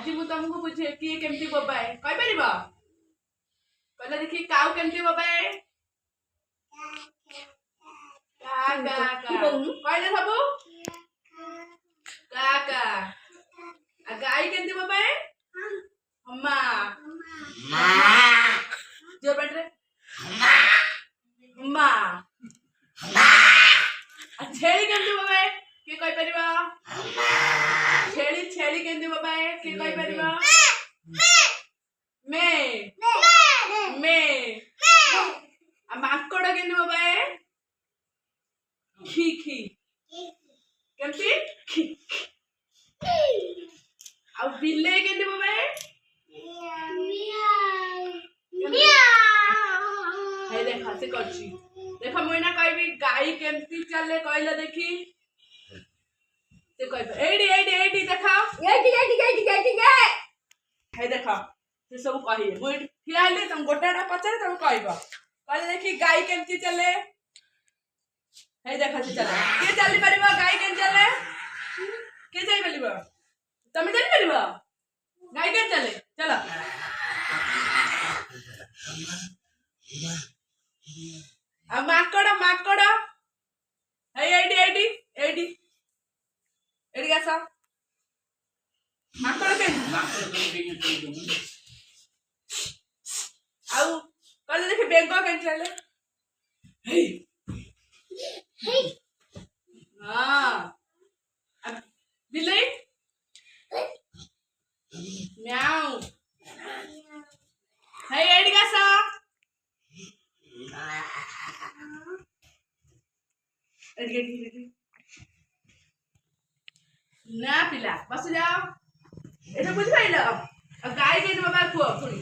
आज मु तुमको बुझे किए केमती बोबाए कहि परिबो कहले देखि काऊ केमती बोबाए का का का कहले सबु का का आ गाय केमती बोबाए अम्मा जो बैठ रे अम्मा आ छेली केमती बोबाए के कहि परिबो छेली छेली केमती बोबाए के कहि परिबो मैं आ माकड़ केमती बोबाए खी खी केमती खी आ बिल्ले केमती बोबाए हे देखा से करछी देखा मोइना कहबी गाई केमती चले कहले देखी से कहबे एडी देखा एडी हे देखा से सब कहिए मोइ ठियाले तुम गोटाडा पचारे तुम कहबो कहले देखी गाई केमती चले हे देखा से चले के चली परिबो गाई केम चले के जाई परिबो तमे चली परिबो गाई के चले चलो आ माकड़ हे एडी गासा माकड़ के आउ कहले देखि बेंगो के चले हे हां बिल्ली म्याऊ हे एडी गासा एडी ना पिला बस जाओ एटा बुझ पाइलो अब गाय के बाबा को सुनी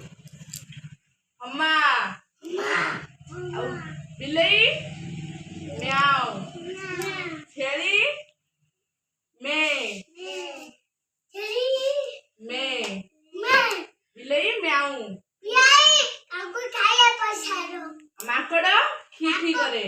अम्मा बिल्ली म्याऊ छेली मैं बिल्ली म्याऊ माकड़ खी खी करे